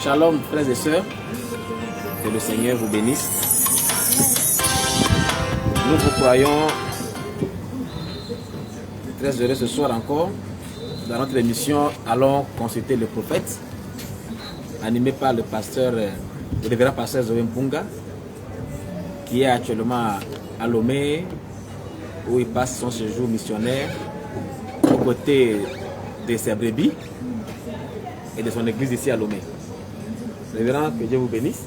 Shalom, frères et sœurs. Que le Seigneur vous bénisse. Nous vous croyons très heureux ce soir encore dans notre émission Allons consulter le prophète, animé par le pasteur, le révérend pasteur Zoé Mpunga, qui est actuellement à Lomé, où il passe son séjour missionnaire aux côtés de ses brebis et de son église ici à Lomé. Révérend, que Dieu vous bénisse.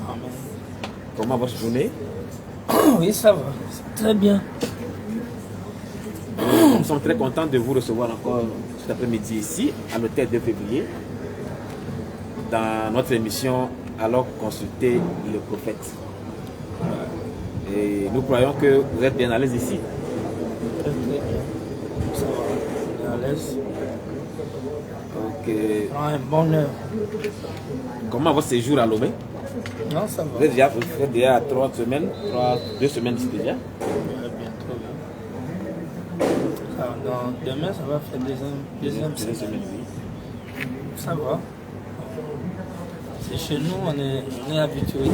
Amen. Comment votre journée? Oui, ça va. Très bien. Nous sommes très contents de vous recevoir encore cet après-midi ici, à l'hôtel 2 février, dans notre émission Alors consulter le prophète. Et nous croyons que vous êtes bien à l'aise ici. Très bien. Ça va. On est à l'aise. Donc, Un bonheur. comment votre séjour à Lomé? Non, ça va. Vous êtes déjà 3 semaines, 2 semaines ici déjà. Bientôt. Demain, ça va faire deuxième semaine. Oui. Ça va. C'est chez nous, on est habitué.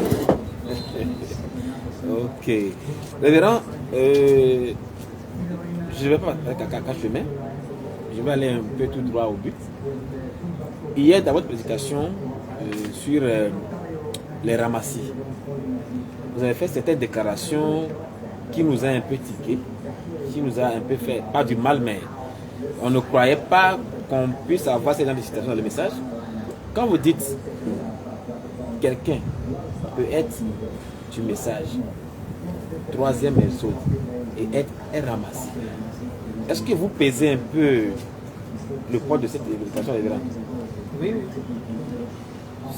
Ok. Révérend, je ne vais pas faire caca chemin. Je vais aller un peu tout droit au but. Hier, dans votre prédication sur les ramassis, vous avez fait certaines déclarations qui nous a un peu tiqué, qui nous a un peu fait, pas du mal, mais on ne croyait pas qu'on puisse avoir ces citations dans le message. Quand vous dites quelqu'un peut être du message, troisième épisode, et être un ramassis, est-ce que vous pesez un peu le poids de cette éducation révérende? Oui.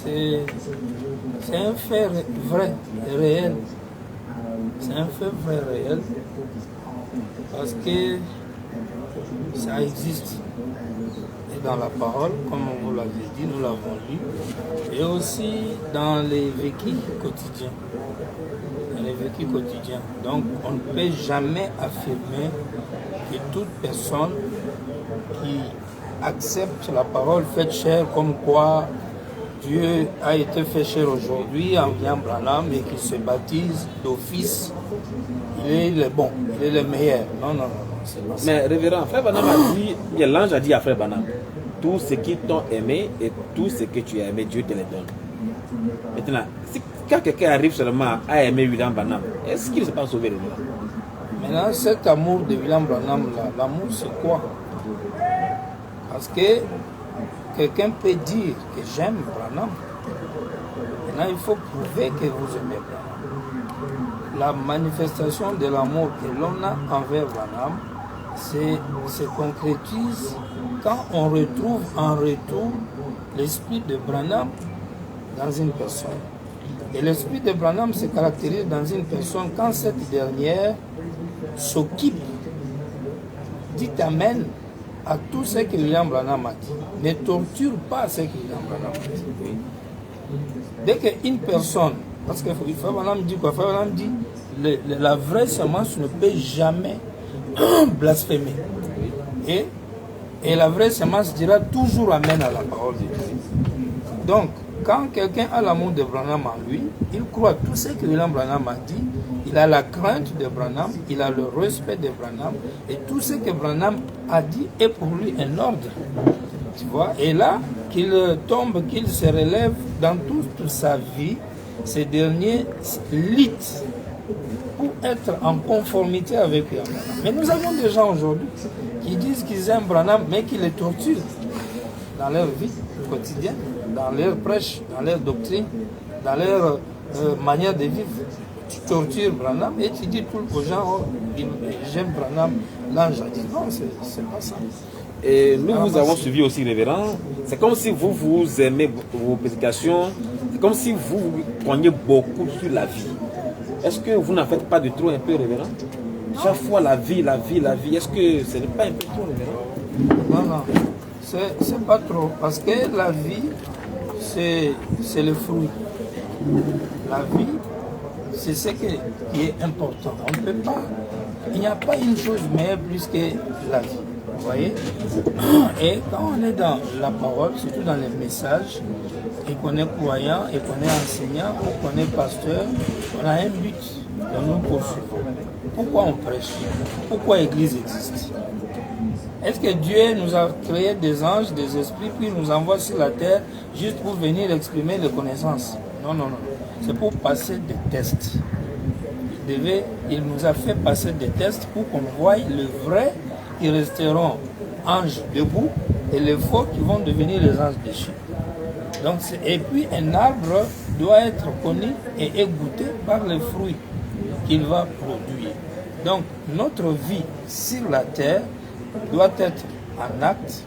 C'est un fait vrai, réel. C'est un fait vrai, réel. Parce que ça existe. Et dans la parole, comme vous l'avez dit, nous l'avons lu. Et aussi dans les vécus quotidiens. Dans les vécus quotidiens. Donc, on ne peut jamais affirmer que toute personne qui accepte la parole faite chair comme quoi Dieu a été fait chair aujourd'hui en William Branham et qui se baptise d'office, il est le bon, il est le meilleur. Non, c'est pas ça. Mais révérend, frère Branham a dit, l'ange a dit à frère Branham, tout ce qui t'ont aimé et tout ce que tu as aimé, Dieu te les donne. Maintenant, quand quelqu'un arrive seulement à aimer William Branham, est-ce qu'il ne s'est pas sauvé de là? Maintenant, cet amour de William Branham, l'amour c'est quoi? Parce que quelqu'un peut dire que j'aime Branham. Maintenant, il faut prouver que vous aimez Branham. La manifestation de l'amour que l'on a envers Branham se concrétise quand on retrouve en retour l'esprit de Branham dans une personne. Et l'esprit de Branham se caractérise dans une personne quand cette dernière s'occupe, dit amen à tout ce que William Branham a dit. Ne torture pas ce que William Branham a dit. Dès qu'une personne, parce que Frère Branham dit quoi? Frère Branham dit la vraie semence ne peut jamais blasphémer. Et la vraie semence dira toujours amen à la parole de Dieu. Donc, quand quelqu'un a l'amour de Branham en lui, il croit tout ce que William Branham a dit, il a la crainte de Branham, il a le respect de Branham, et tout ce que Branham a dit est pour lui un ordre. Tu vois? Et là, qu'il tombe, qu'il se relève dans toute sa vie, ces derniers luttent pour être en conformité avec Branham. Mais nous avons des gens aujourd'hui qui disent qu'ils aiment Branham, mais qui les torturent dans leur vie quotidienne, dans leur prêche, dans leur doctrine, dans leur manière de vivre. Tu tortures Branham et tu dis tout aux gens, oh, j'aime Branham, l'ange a dit non, c'est pas ça. Et nous vous avons suivi aussi, révérend. C'est comme si vous aimez vos prédications, c'est comme si vous preniez beaucoup sur la vie. Est-ce que vous n'en faites pas de trop un peu, révérend? Chaque fois la vie, est-ce que ce n'est pas un peu trop, révérend? Non, c'est pas trop, parce que la vie, c'est le fruit. La vie, c'est ce qui est important. On ne peut pas, il n'y a pas une chose meilleure plus que la vie. Vous voyez? Et quand on est dans la parole, surtout dans les messages, et qu'on est croyant, et qu'on est enseignant, ou qu'on est pasteur, on a un but que nous poursuivons. Pourquoi on prêche? Pourquoi l'Église existe? Est-ce que Dieu nous a créé des anges, des esprits, puis nous envoie sur la terre juste pour venir exprimer les connaissances? Non, non, non. C'est pour passer des tests. Il nous a fait passer des tests pour qu'on voie les vrais qui resteront anges debout et les faux qui vont devenir les anges déchus. Donc, et puis un arbre doit être connu et égoutté par les fruits qu'il va produire. Donc notre vie sur la terre doit être en acte,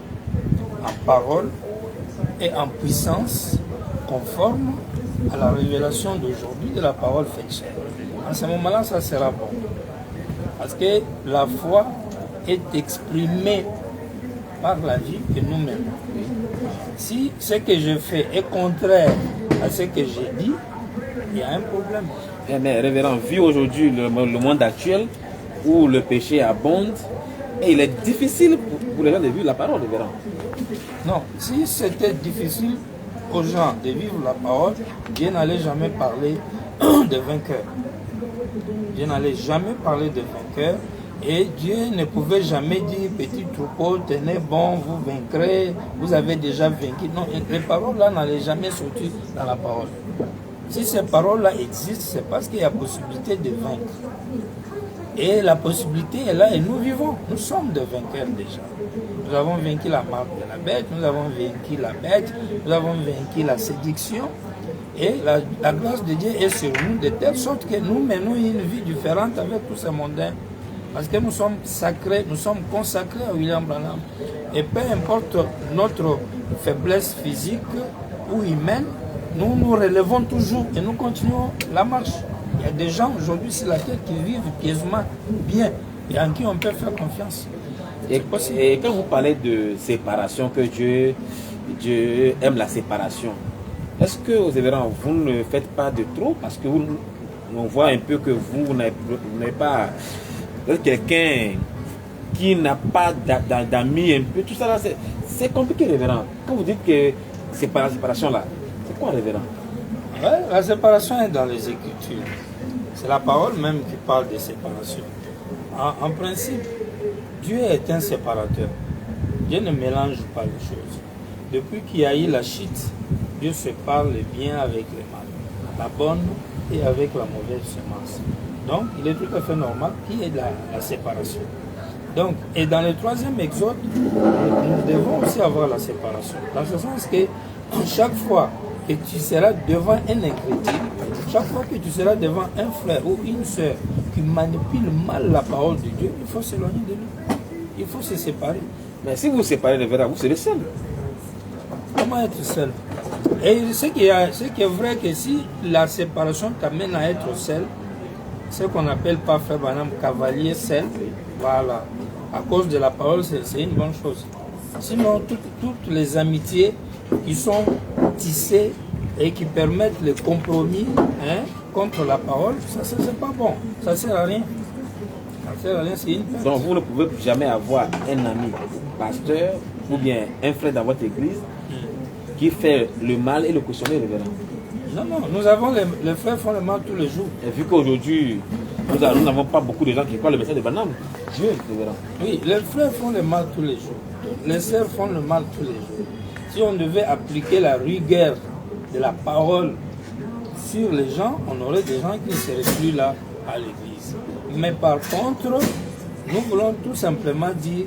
en parole et en puissance conforme à la révélation d'aujourd'hui de la parole faite chair. En ce moment-là, ça sera bon. Parce que la foi est exprimée par la vie que nous menons. Si ce que je fais est contraire à ce que j'ai dit, il y a un problème. Mais révérend, vu aujourd'hui le monde actuel où le péché abonde, et il est difficile pour les gens de vivre la parole, révérend. Non, si c'était difficile aux gens de vivre la parole, Dieu n'allait jamais parler de vainqueurs. Dieu n'allait jamais parler de vainqueurs. Et Dieu ne pouvait jamais dire, petit troupeau, tenez bon, vous vaincrez, vous avez déjà vaincu. Non, les paroles-là n'allaient jamais sortir dans la parole. Si ces paroles-là existent, c'est parce qu'il y a possibilité de vaincre. Et la possibilité est là et nous vivons. Nous sommes des vainqueurs déjà. Nous avons vaincu la marque de la bête, nous avons vaincu la bête, nous avons vaincu la séduction. Et la grâce de Dieu est sur nous de telle sorte que nous menons une vie différente avec tous ces mondains. Parce que nous sommes sacrés, nous sommes consacrés à William Branham. Et peu importe notre faiblesse physique ou humaine, nous nous relevons toujours et nous continuons la marche. Il y a des gens aujourd'hui sur la terre qui vivent pieusement bien et en qui on peut faire confiance. Et quand vous parlez de séparation, que Dieu aime la séparation, est-ce que, aux révérends, vous ne faites pas de trop? Parce que on voit un peu que vous n'avez pas... quelqu'un qui n'a pas d'amis, un peu, tout ça là, c'est compliqué, révérend. Quand vous dites que c'est pas la séparation là, c'est quoi, révérend? Ouais, la séparation est dans les Écritures. C'est la parole même qui parle de séparation. En principe, Dieu est un séparateur. Dieu ne mélange pas les choses. Depuis qu'il y a eu la chute, Dieu sépare le bien avec le mal, la bonne et avec la mauvaise semence. Donc, il est tout à fait normal qu'il y ait la séparation. Donc, et dans le troisième exode, nous devons aussi avoir la séparation. Dans ce sens que chaque fois que tu seras devant un incrédule, chaque fois que tu seras devant un frère ou une sœur qui manipule mal la parole de Dieu, il faut s'éloigner de lui. Il faut se séparer. Mais si vous vous séparez de verra, vous serez seul. Comment être seul? Et ce qui est vrai que si la séparation t'amène à être seul, ce qu'on appelle par Frère Branham cavalier seul, voilà. À cause de la parole, c'est une bonne chose. Sinon, toutes les amitiés qui sont tissées et qui permettent le compromis contre la parole, ça c'est pas bon. Ça sert à rien. Ça sert à rien, c'est une perte. Donc vous ne pouvez jamais avoir un ami pasteur ou bien un frère dans votre église qui fait le mal et le cautionner, révérend. Non, non, nous avons les frères font le mal tous les jours. Et vu qu'aujourd'hui, nous n'avons pas beaucoup de gens qui croient le message de Branham, Dieu, révérend. Oui, les frères font le mal tous les jours. Les sœurs font le mal tous les jours. Si on devait appliquer la rigueur de la parole sur les gens, on aurait des gens qui ne seraient plus là à l'église. Mais par contre, nous voulons tout simplement dire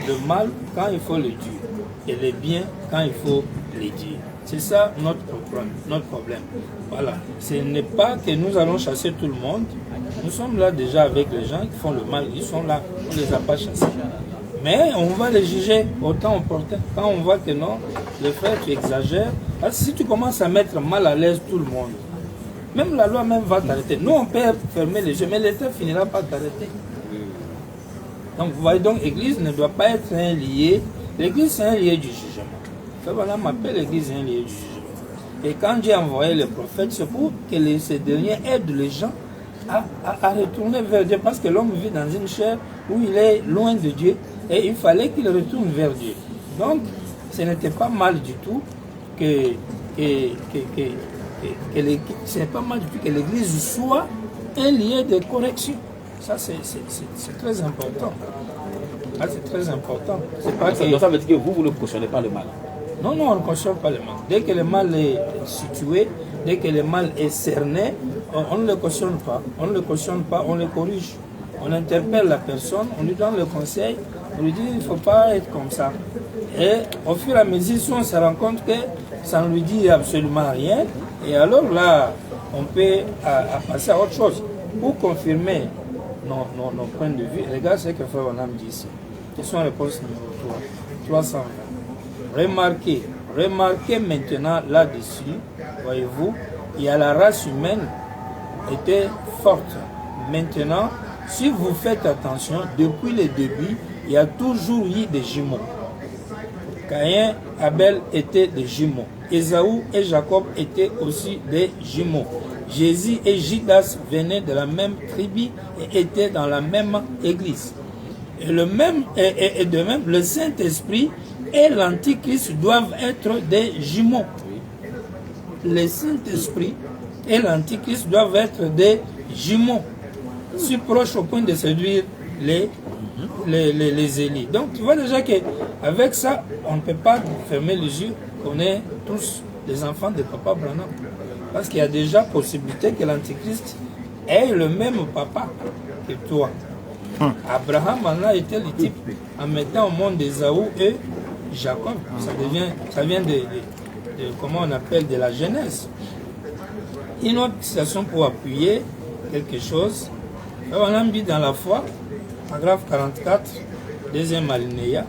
le mal quand il faut le dire et le bien quand il faut le dire. C'est ça notre problème. Voilà. Ce n'est pas que nous allons chasser tout le monde. Nous sommes là déjà avec les gens qui font le mal. Ils sont là. On ne les a pas chassés. Mais on va les juger au temps opportun. Quand on voit que non, le frère, tu exagères. Parce que si tu commences à mettre mal à l'aise tout le monde, même la loi même va t'arrêter. Nous, on peut fermer les yeux, mais l'État finira par t'arrêter. Donc, vous voyez, donc, l'Église ne doit pas être un lié. L'Église, c'est un lié du jugement. Voilà, m'appelle l'Église un lieu du jugement. Et quand Dieu a envoyé les prophètes, c'est pour que ces derniers aident les gens à retourner vers Dieu. Parce que l'homme vit dans une chair où il est loin de Dieu et il fallait qu'il retourne vers Dieu. Donc, ce n'était pas mal du tout que c'est pas mal du tout que l'Église soit un lieu de correction. Ça, c'est très important. Ah, c'est très important. Donc ça veut dire que vous ne cautionnez pas le mal. Non, on ne cautionne pas le mal. Dès que le mal est situé, dès que le mal est cerné, on ne le cautionne pas. On ne le cautionne pas, on le corrige. On interpelle la personne, on lui donne le conseil, on lui dit il ne faut pas être comme ça. Et au fur et à mesure, si on se rend compte que ça ne lui dit absolument rien, et alors là, on peut passer à autre chose. Pour confirmer nos points de vue, regarde ce que Frère Branham dit ici. Question réponse numéro 320. Remarquez maintenant là-dessus, voyez-vous, il y a la race humaine était forte. Maintenant, si vous faites attention, depuis le début, il y a toujours eu des jumeaux. Caïn, Abel étaient des jumeaux. Ésaü et Jacob étaient aussi des jumeaux. Jésus et Judas venaient de la même tribu et étaient dans la même église. Et de même, le Saint-Esprit et l'Antichrist doivent être des jumeaux. Le Saint-Esprit et l'Antichrist doivent être des jumeaux, si proches au point de séduire les élites. Donc tu vois déjà qu'avec ça, on ne peut pas fermer les yeux qu'on est tous des enfants de Papa Branham. Parce qu'il y a déjà possibilité que l'Antichrist ait le même papa que toi. Abraham en a été le type en mettant au monde Ésaü et Jacob. Ça vient de comment on appelle, de la Genèse. Une autre citation pour appuyer quelque chose. On a dit dans la foi, paragraphe 44, deuxième alinéa,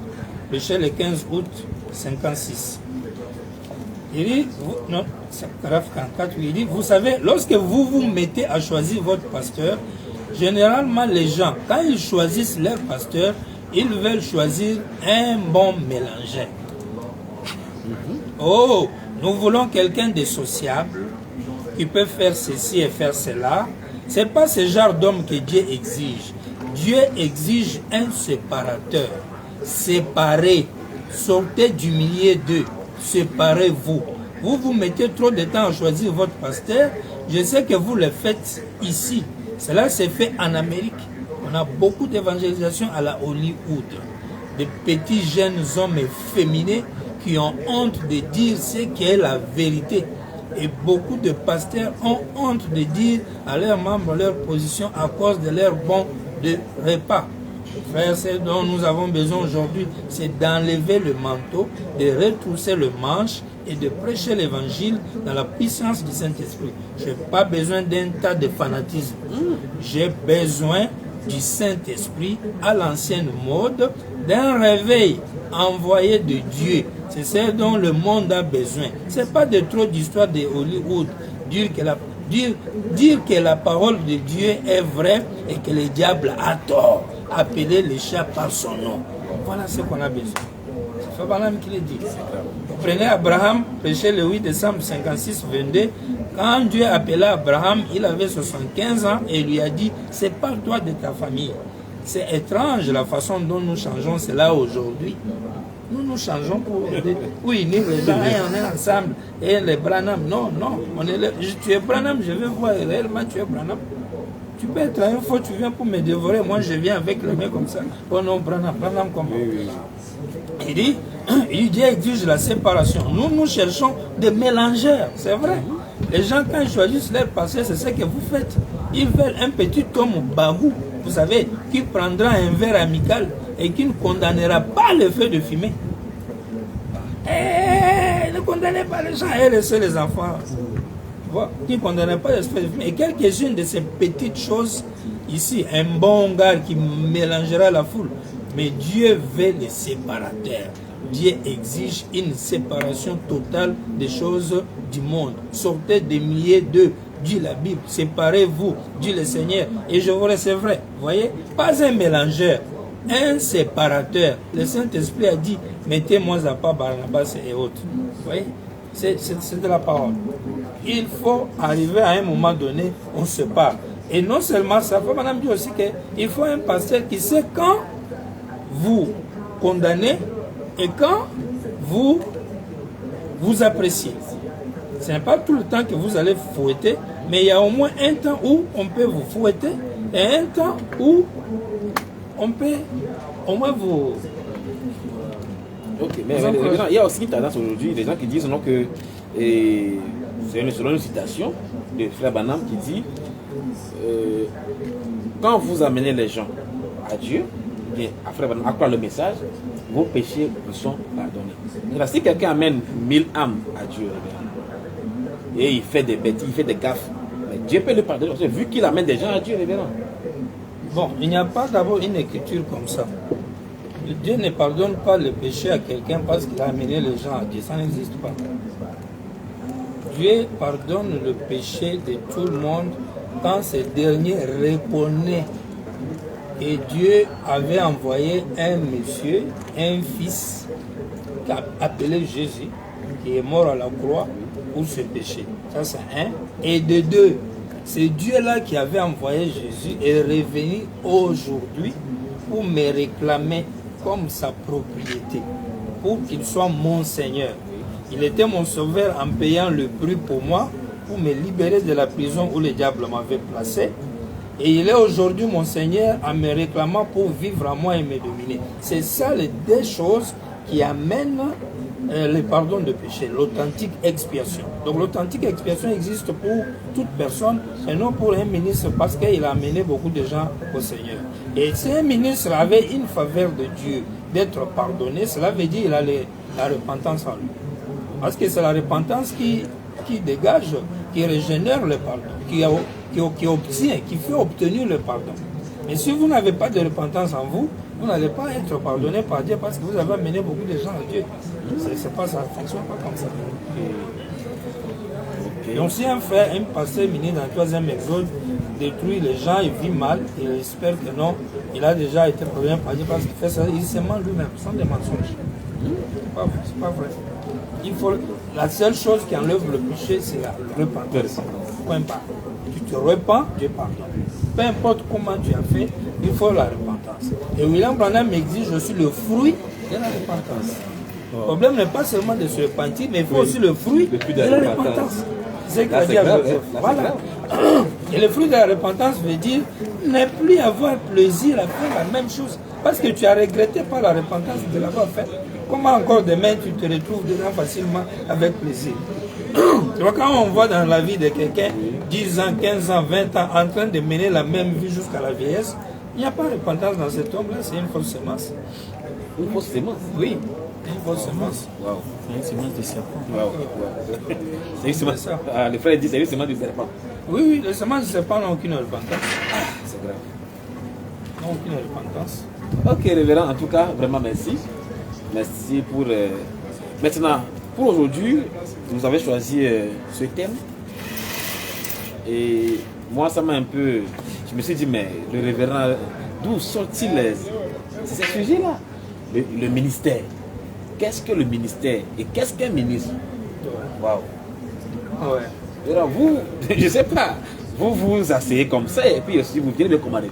Péché le 15 août 56. Il dit, paragraphe 44, il dit, vous savez, lorsque vous vous mettez à choisir votre pasteur, généralement les gens, quand ils choisissent leur pasteur, ils veulent choisir un bon mélangeur. Oh, nous voulons quelqu'un de sociable, qui peut faire ceci et faire cela. Ce n'est pas ce genre d'homme que Dieu exige. Dieu exige un séparateur. Séparez, sortez du milieu d'eux, séparez-vous. Vous vous mettez trop de temps à choisir votre pasteur. Je sais que vous le faites ici. Cela s'est fait en Amérique. On a beaucoup d'évangélisation à la Hollywood. Des petits jeunes hommes efféminés qui ont honte de dire ce qui est la vérité. Et beaucoup de pasteurs ont honte de dire à leurs membres leur position à cause de leur bon de repas. Frère, ce dont nous avons besoin aujourd'hui, c'est d'enlever le manteau, de retrousser le manche et de prêcher l'évangile dans la puissance du Saint-Esprit. Je n'ai pas besoin d'un tas de fanatisme. J'ai besoin du Saint-Esprit à l'ancienne mode, d'un réveil envoyé de Dieu. C'est ce dont le monde a besoin. Ce n'est pas de trop d'histoires de Hollywood. Dire que la parole de Dieu est vraie et que le diable a tort. Appeler le chat par son nom. Voilà ce qu'on a besoin. C'est Fabalam qui le dit. Vous prenez Abraham, prêché le 8 décembre 56, 22. Quand Dieu appela Abraham, il avait 75 ans et il lui a dit, sépare-toi de ta famille. C'est étrange la façon dont nous changeons cela aujourd'hui. Nous changeons pour unir les gens et on est ensemble. Et les Branham, non. Tu es Branham, je vais voir réellement tu es Branham. Tu peux être une fois, tu viens pour me dévorer, moi je viens avec le mec comme ça. Oh non, Branham comment? Il dit, Dieu exige la séparation. Nous cherchons des mélangeurs, c'est vrai. Les gens, quand ils choisissent leur passé, c'est ce que vous faites. Ils veulent un petit homme bagou, vous savez, qui prendra un verre amical et qui ne condamnera pas le feu de fumée. Ne condamnez pas les gens et laissez les enfants. Qui ne condamnait pas le feu de fumée. Et quelques-unes de ces petites choses, ici, un bon gars qui mélangera la foule. Mais Dieu veut les séparateurs. Dieu exige une séparation totale des choses du monde. Sortez des milliers d'eux, dit la Bible. Séparez-vous, dit le Seigneur. Et je vous recevrai. Vous voyez, pas un mélangeur, un séparateur. Le Saint-Esprit a dit, mettez-moi à part Barnabas et autres. Vous voyez, c'est de la parole. Il faut arriver à un moment donné, on se parle. Et non seulement ça, Madame dit aussi qu'il faut un pasteur qui sait quand vous condamnez et quand vous appréciez. Ce n'est pas tout le temps que vous allez fouetter, mais il y a au moins un temps où on peut vous fouetter et un temps où on peut au moins vous... Ok, mais il y a aussi une tendance aujourd'hui, des gens qui disent non que, c'est selon une citation de Frère Branham qui dit, quand vous amenez les gens à Dieu, bien, à Frère Branham, à croire le message, vos péchés vous sont pardonnés. Alors, si quelqu'un amène 1000 âmes à Dieu, et il fait des bêtises, il fait des gaffes, mais Dieu peut le pardonner, vu qu'il amène des gens à Dieu, révérend. Bon, il n'y a pas d'abord une écriture comme ça. Dieu ne pardonne pas le péché à quelqu'un parce qu'il a amené les gens à Dieu. Ça n'existe pas. Dieu pardonne le péché de tout le monde quand ce dernier reconnaît. Et Dieu avait envoyé un monsieur, un fils, appelé Jésus, qui est mort à la croix pour ce péché. Ça, c'est un. Et de deux, c'est Dieu-là qui avait envoyé Jésus et est revenu aujourd'hui pour me réclamer comme sa propriété, pour qu'il soit mon Seigneur. Il était mon sauveur en payant le prix pour moi, pour me libérer de la prison où le diable m'avait placé. Et il est aujourd'hui mon Seigneur en me réclamant pour vivre à moi et me dominer. C'est ça les deux choses qui amènent le pardon de péché, l'authentique expiation. Donc l'authentique expiation existe pour toute personne et non pour un ministre parce qu'il a amené beaucoup de gens au Seigneur. Et si un ministre avait une faveur de Dieu d'être pardonné, cela veut dire qu'il a la repentance en lui. Parce que c'est la repentance qui dégage, qui régénère le pardon, qui obtient, qui fait obtenir le pardon. Mais si vous n'avez pas de repentance en vous, vous n'allez pas être pardonné par Dieu parce que vous avez amené beaucoup de gens à Dieu. C'est pas ça, ne fonctionne pas comme ça. Okay. Donc si un frère, un pasteur ministre dans le 3e exode détruit les gens, il vit mal, il espère que non, il a déjà été pardonné par Dieu parce qu'il fait ça, il se ment lui-même, ce sont des mensonges. C'est pas vrai. La seule chose qui enlève le péché, c'est la repentance. Point barre. Tu te repens, Dieu pardonne. Peu importe comment tu as fait, il faut la repentance. Et William Branham exige aussi le fruit de la repentance. Le problème n'est pas seulement de se repentir, mais il faut aussi le fruit de la repentance. C'est ce qu'a dit Joseph. Voilà. Et le fruit de la repentance veut dire ne plus avoir plaisir à faire la même chose. Parce que tu as regretté par la repentance de l'avoir fait. Comment encore demain tu te retrouves dedans facilement avec plaisir? Donc quand on voit dans la vie de quelqu'un 10 ans, 15 ans, 20 ans en train de mener la même vie jusqu'à la vieillesse, il n'y a pas de repentance dans cet homme-là, c'est une fausse semence. Une fausse semence? Oui, une fausse semence. Wow. C'est une semence de serpent. Wow. C'est une semence. Ah, le frère dit c'est une semence de serpent. Oui, les semences de serpent n'ont aucune repentance. C'est grave. N'ont aucune repentance. Ok, révérend, en tout cas, vraiment merci. Merci pour... Maintenant, pour aujourd'hui, vous avez choisi ce thème. Et moi, ça m'a un peu... Je me suis dit, mais le révérend, d'où sortent-ils ces sujets-là? Le ministère. Qu'est-ce que le ministère? Et qu'est-ce qu'un ministre? Waouh. Ouais. Alors vous, je ne sais pas, vous vous asseyez comme ça et puis aussi vous venez de commander.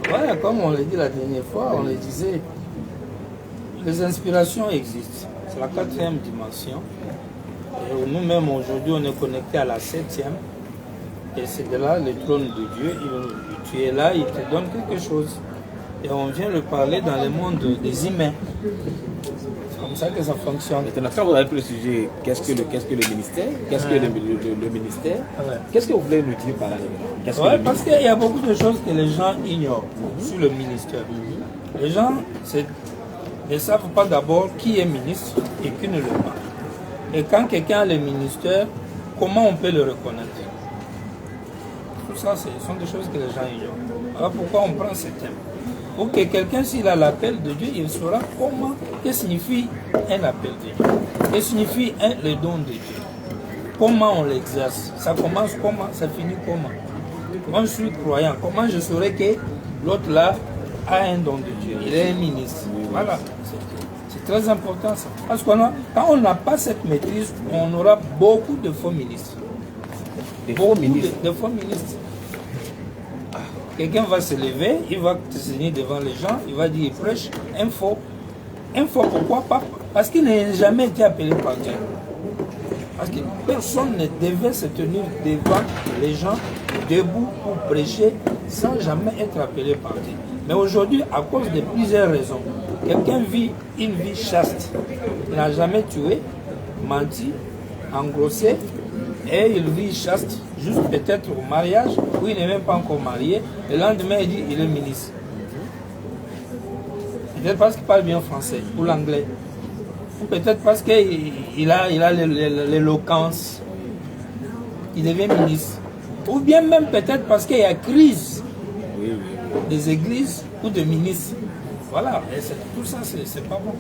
Voilà, comme on l'a dit la dernière fois, on le disait, les inspirations existent. C'est la 4e dimension. Et nous-mêmes aujourd'hui, on est connecté à la 7e. Et c'est de là le trône de Dieu. Tu es là, il te donne quelque chose. Et on vient le parler dans le monde des humains. C'est comme ça que ça fonctionne. Maintenant, quand vous avez pris le sujet, qu'est-ce que le ministère? Qu'est-ce que le ministère? Ouais. Qu'est-ce que vous voulez nous dire par là? Ouais, parce qu'il y a beaucoup de choses que les gens ignorent sur le ministère. Les gens ne savent pas d'abord qui est ministre et qui ne l'est pas. Et quand quelqu'un a le ministère, comment on peut le reconnaître? Tout ça, ce sont des choses que les gens ignorent. Alors pourquoi on prend ce thème? Pour que quelqu'un, s'il a l'appel de Dieu, il saura que signifie un appel de Dieu. Que signifie le don de Dieu. Comment on l'exerce? Ça commence comment? Ça finit comment? Moi, je suis croyant. Comment je saurais que l'autre là a un don de Dieu? Il est un ministre. Voilà. C'est très important ça. Parce que quand on n'a pas cette maîtrise, on aura beaucoup de faux ministres. Des faux ministres? De faux ministres. Quelqu'un va se lever, il va te signer devant les gens, il va dire, il prêche un faux. Un faux, pourquoi pas? Parce qu'il n'a jamais été appelé par Dieu. Parce que personne ne devait se tenir devant les gens, debout pour prêcher, sans jamais être appelé par Dieu. Mais aujourd'hui, à cause de plusieurs raisons, quelqu'un vit une vie chaste. Il n'a jamais tué, menti, engrossé, et il vit chaste, juste peut-être au mariage, où il n'est même pas encore marié. Le lendemain, il dit il est ministre. Peut-être parce qu'il parle bien français ou l'anglais. Ou peut-être parce qu'il a l'éloquence. Il devient ministre. Ou bien même peut-être parce qu'il y a crise des églises ou des ministres. Voilà, et tout ça, c'est pas bon.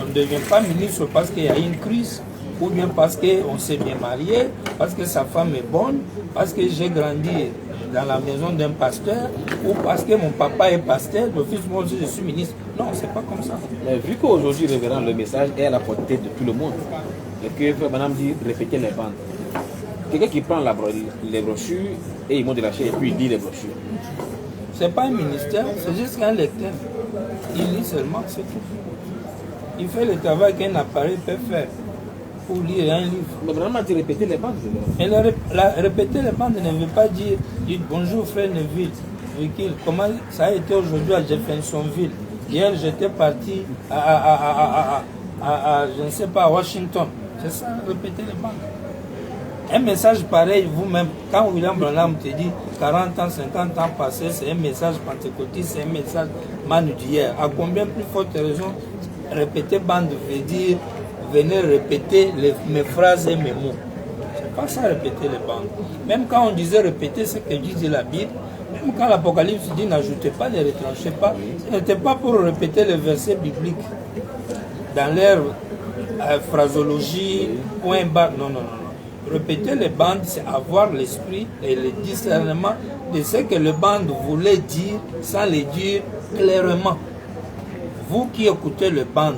On ne devient pas ministre parce qu'il y a une crise, ou bien parce qu'on s'est bien marié, parce que sa femme est bonne, parce que j'ai grandi dans la maison d'un pasteur, ou parce que mon papa est pasteur, d'office moi aussi je suis ministre. Non, c'est pas comme ça. Mais vu qu'aujourd'hui, révérend, le message est à la portée de tout le monde, et que madame dit répéter les bandes. Quelqu'un qui prend les brochures et il monte de la chair et puis il lit les brochures. C'est pas un ministère, c'est juste qu'un lecteur. Il lit seulement, c'est tout. Il fait le travail qu'un appareil peut faire pour lire un livre. Mais vraiment, dit répéter les bandes. Et répéter les bandes ne veut pas dire bonjour frère Neville, comment ça a été aujourd'hui à Jeffersonville. Hier j'étais parti à je ne sais pas, à Washington. C'est ça, répéter les bandes. Un message pareil, vous-même, quand William Branham te dit 40 ans, 50 ans passés, c'est un message pentecôtiste, c'est un message manu d'hier. À combien plus forte raison répéter bande veut dire venez répéter mes phrases et mes mots. C'est pas ça répéter les bandes. Même quand on disait répéter ce que dit la Bible, même quand l'Apocalypse dit n'ajoutez pas, ne retranchez pas, ce n'était pas pour répéter les versets bibliques dans leur phrasologie, point bas. Non, non, non. Répéter les bandes, c'est avoir l'esprit et le discernement de ce que le bande voulait dire sans le dire clairement. Vous qui écoutez le bande,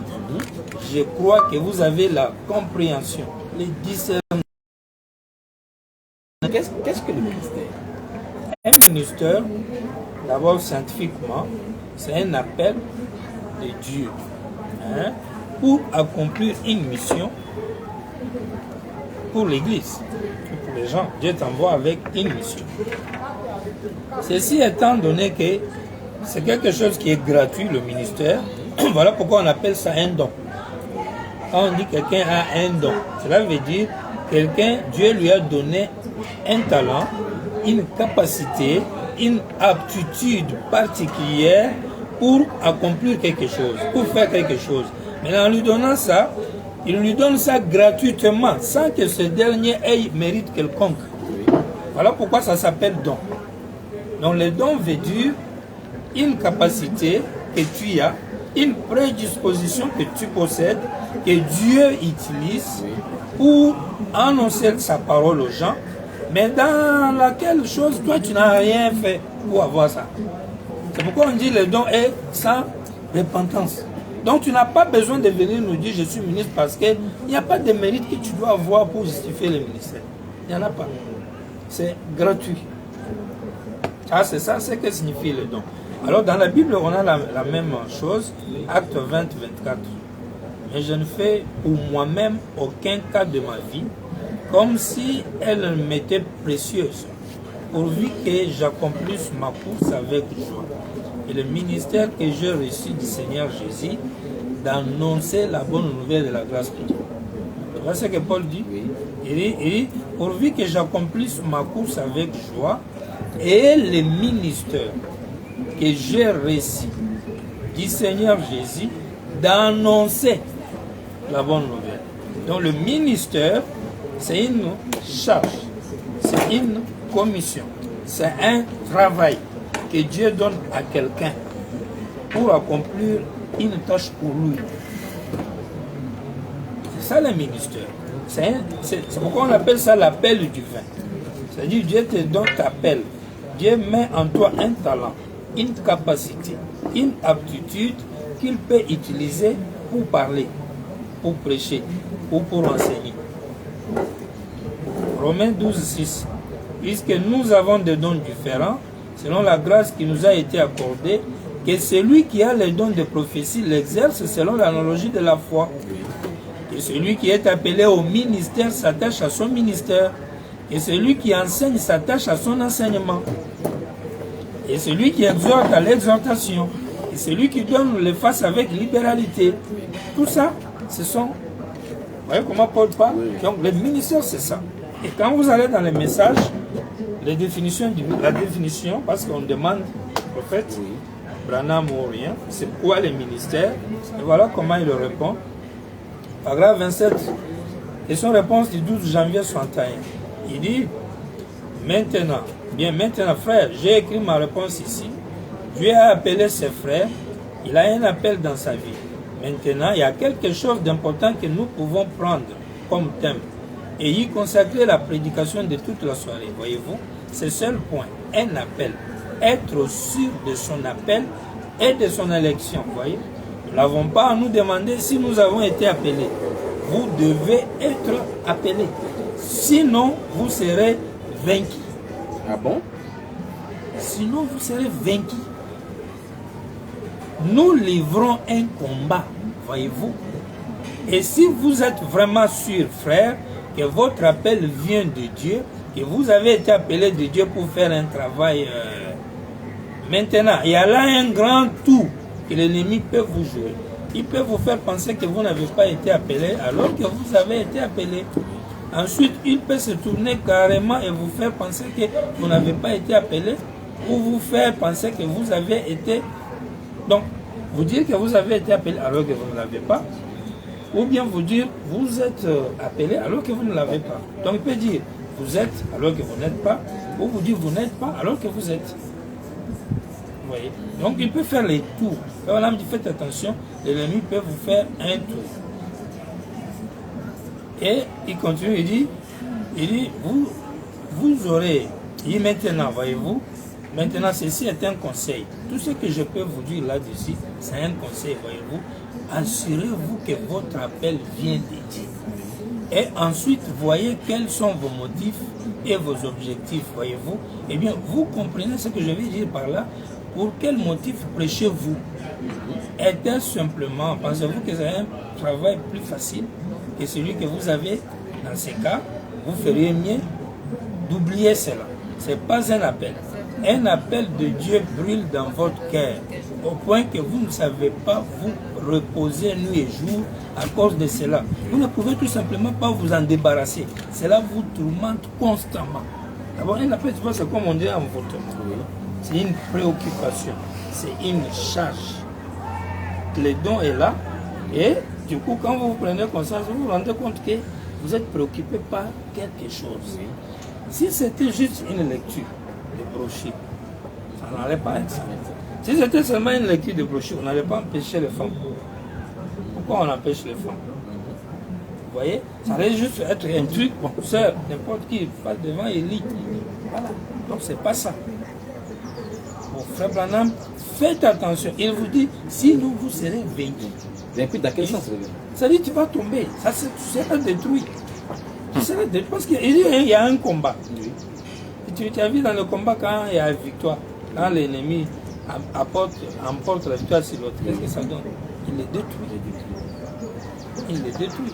je crois que vous avez la compréhension, le discernement. Qu'est-ce que le ministère? Un ministère, d'abord scientifiquement, c'est un appel de Dieu pour accomplir une mission pour l'Église, pour les gens. Dieu t'envoie avec une mission. Ceci étant donné que c'est quelque chose qui est gratuit, le ministère, voilà pourquoi on appelle ça un don. Quand on dit quelqu'un a un don, cela veut dire quelqu'un, Dieu lui a donné un talent, une capacité, une aptitude particulière pour accomplir quelque chose, pour faire quelque chose. Mais en lui donnant ça, il lui donne ça gratuitement, sans que ce dernier ait mérite quelconque. Voilà pourquoi ça s'appelle don. Donc le don veut dire une capacité que tu as, une prédisposition que tu possèdes, que Dieu utilise pour annoncer sa parole aux gens, mais dans laquelle chose, toi, tu n'as rien fait pour avoir ça. C'est pourquoi on dit le don est sans repentance. Donc tu n'as pas besoin de venir nous dire je suis ministre parce qu'il n'y a pas de mérite que tu dois avoir pour justifier le ministère. Il n'y en a pas. C'est gratuit. Ah, c'est ça, c'est ce que signifie le don. Alors dans la Bible, on a la même chose, Acte 20, 24. Mais je ne fais pour moi-même aucun cas de ma vie, comme si elle m'était précieuse, pourvu que j'accomplisse ma course avec joie. Et le ministère que j'ai reçu du Seigneur Jésus, d'annoncer la bonne nouvelle de la grâce de Dieu. Tu vois ce que Paul dit? Il dit, pourvu que j'accomplisse ma course avec joie, et le ministère que j'ai reçu du Seigneur Jésus, d'annoncer la bonne nouvelle. Donc le ministère, c'est une charge, c'est une commission, c'est un travail que Dieu donne à quelqu'un pour accomplir une tâche pour lui. C'est ça le ministère. C'est pourquoi on appelle ça l'appel divin. C'est-à-dire Dieu te donne t'appel. Dieu met en toi un talent, une capacité, une aptitude qu'il peut utiliser pour parler, pour prêcher ou pour enseigner. Romains 12, 6. Puisque nous avons des dons différents, selon la grâce qui nous a été accordée, que celui qui a les dons de prophétie l'exerce selon l'analogie de la foi. Et celui qui est appelé au ministère s'attache à son ministère. Et celui qui enseigne s'attache à son enseignement. Et celui qui exhorte à l'exhortation. Et celui qui donne le face avec libéralité. Tout ça, ce sont... Vous voyez comment Paul parle? Donc le ministère, c'est ça. Et quand vous allez dans les messages, la définition, parce qu'on demande au prophète, Branham ou rien, c'est quoi les ministères? Et voilà comment il répond. Paragraphe 27, question-réponse du 12 janvier 61. Il dit, maintenant, frère, j'ai écrit ma réponse ici. Dieu a appelé ses frères, il a un appel dans sa vie. Maintenant, il y a quelque chose d'important que nous pouvons prendre comme thème et y consacrer la prédication de toute la soirée. Voyez-vous, c'est le seul point, un appel. Être sûr de son appel et de son élection. Voyez, nous n'avons pas à nous demander si nous avons été appelés. Vous devez être appelés. Sinon, vous serez vaincus. Ah bon? Sinon, vous serez vaincus. Nous livrons un combat, voyez-vous. Et si vous êtes vraiment sûr, frère, que votre appel vient de Dieu, que vous avez été appelé de Dieu pour faire un travail, maintenant, il y a là un grand tout que l'ennemi peut vous jouer. Il peut vous faire penser que vous n'avez pas été appelé alors que vous avez été appelé. Ensuite, il peut se tourner carrément et vous faire penser que vous n'avez pas été appelé ou vous faire penser que vous avez été... Donc, vous dire que vous avez été appelé alors que vous ne l'avez pas, ou bien vous dire vous êtes appelé alors que vous ne l'avez pas. Donc, il peut dire vous êtes alors que vous n'êtes pas, ou vous dire vous n'êtes pas alors que vous êtes. Vous voyez? Donc, il peut faire les tours. Quand on a dit faites attention, l'ennemi peut vous faire un tour. Et il continue, il dit vous aurez, il dit maintenant, voyez-vous, maintenant, ceci est un conseil. Tout ce que je peux vous dire là-dessus, c'est un conseil, voyez-vous. Assurez-vous que votre appel vient de Dieu. Et ensuite, voyez quels sont vos motifs et vos objectifs, voyez-vous. Eh bien, vous comprenez ce que je vais dire par là. Pour quel motif prêchez-vous? Est-ce simplement, pensez-vous que c'est un travail plus facile que celui que vous avez dans ces cas? Vous feriez mieux d'oublier cela. Ce n'est pas un appel. Un appel de Dieu brûle dans votre cœur, au point que vous ne savez pas vous reposer nuit et jour à cause de cela. Vous ne pouvez tout simplement pas vous en débarrasser. Cela vous tourmente constamment. D'abord, un appel, c'est comme on dit en votre mot. C'est une préoccupation, c'est une charge. Le don est là, et du coup, quand vous prenez conscience, vous vous rendez compte que vous êtes préoccupé par quelque chose. Si c'était juste une lecture de brochure, ça n'allait pas être ça. Si c'était seulement une lecture de brochure, on n'allait pas empêcher les femmes. Pourquoi on empêche les femmes? Vous voyez? Ça allait juste être un truc, bon, sœur, n'importe qui passe devant et lit. Voilà. Donc c'est pas ça. Bon, frère Branham, faites attention. Il vous dit, sinon vous serez vaincu. Vaincu dans quel sens? Ça dit, tu vas tomber. Tu seras détruit. Tu seras détruit. Parce qu'il y a un combat. Tu as vu dans le combat quand il y a victoire, quand l'ennemi emporte la victoire sur l'autre, qu'est-ce que ça donne? Il les détruit. Il les détruit.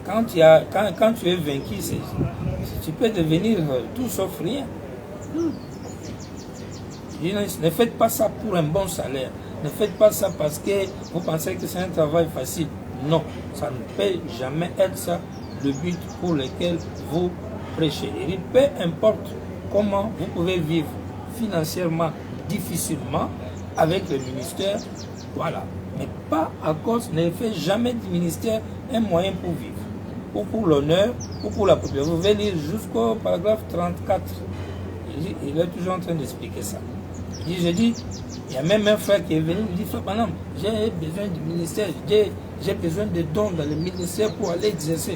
Quand tu es vaincu, tu peux devenir tout sauf rien. Ne faites pas ça pour un bon salaire. Ne faites pas ça parce que vous pensez que c'est un travail facile. Non, ça ne peut jamais être ça le but pour lequel vous prêchez. Et peu importe comment vous pouvez vivre financièrement, difficilement, avec le ministère, voilà. Mais pas à cause, ne faites jamais du ministère un moyen pour vivre, ou pour l'honneur, ou pour la popularité. Vous pouvez lire jusqu'au paragraphe 34. Il est toujours en train d'expliquer ça. Je dis, il y a même un frère qui est venu, il dit, frère Branham, j'ai besoin du ministère, j'ai besoin de dons dans le ministère pour aller exercer.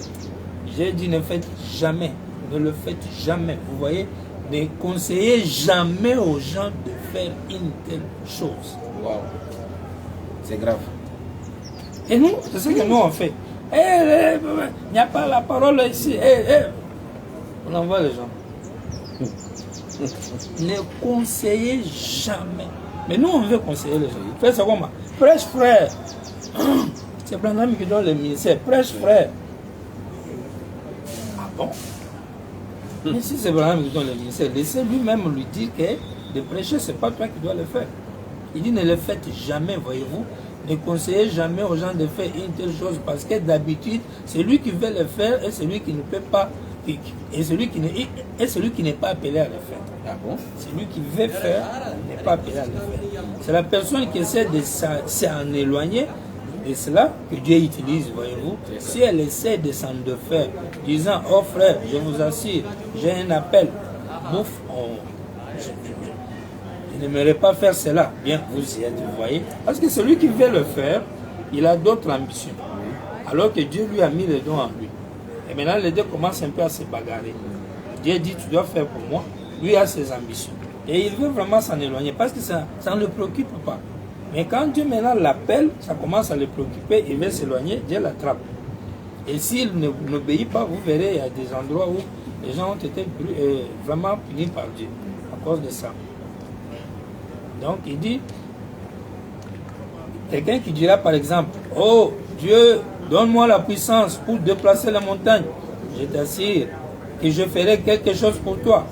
J'ai dit, ne faites jamais, ne le faites jamais. Vous voyez, ne conseillez jamais aux gens de faire une telle chose. Wow. C'est grave. Et nous, c'est ce que nous on fait. Il n'y a pas la parole ici. On envoie les gens. Ne conseillez jamais. Mais nous, on veut conseiller les gens. Faites ça comment? Prêche, frère. C'est Branham qui donne le ministère. Prêche, frère. Ah bon? Mais si c'est Branham qui donne le ministère, laissez lui-même lui dire que de prêcher, ce n'est pas toi qui dois le faire. Il dit ne le faites jamais, voyez-vous. Ne conseillez jamais aux gens de faire une telle chose parce que d'habitude, c'est lui qui veut le faire et celui qui ne peut pas, et celui qui n'est pas appelé à le faire. Ah bon? Celui qui veut faire n'est pas appelé à le faire. C'est la personne qui essaie de s'en éloigner de cela que Dieu utilise, voyez-vous. Si elle essaie de s'en défaire, disant, oh frère, je vous assure, j'ai un appel, bouf, je n'aimerais pas faire cela. Bien, vous y êtes, vous voyez. Parce que celui qui veut le faire, il a d'autres ambitions. Alors que Dieu lui a mis les dons en lui. Et maintenant, les deux commencent un peu à se bagarrer. Dieu dit, tu dois faire pour moi. Lui a ses ambitions. Et il veut vraiment s'en éloigner parce que ça ne le préoccupe pas. Mais quand Dieu maintenant l'appelle, ça commence à le préoccuper, il veut s'éloigner, Dieu l'attrape. Et s'il n'obéit pas, vous verrez, il y a des endroits où les gens ont été vraiment punis par Dieu à cause de ça. Donc il dit, quelqu'un qui dira par exemple, oh Dieu, donne-moi la puissance pour déplacer la montagne. Je t'assure que je ferai quelque chose pour toi.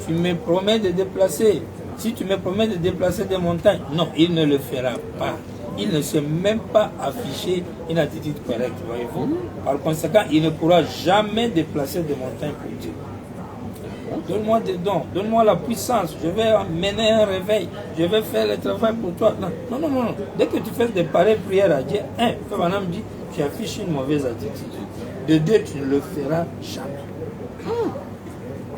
Tu me promets de déplacer. Si tu me promets de déplacer des montagnes, non, il ne le fera pas. Il ne sait même pas afficher une attitude correcte, voyez-vous. Par conséquent, il ne pourra jamais déplacer des montagnes pour Dieu. Donne-moi des dons, donne-moi la puissance, je vais mener un réveil, je vais faire le travail pour toi. Non, non, non, non. Dès que tu fais des pareilles prières à Dieu, Frère Branham dit, tu affiches une mauvaise attitude. De Dieu, tu ne le feras jamais.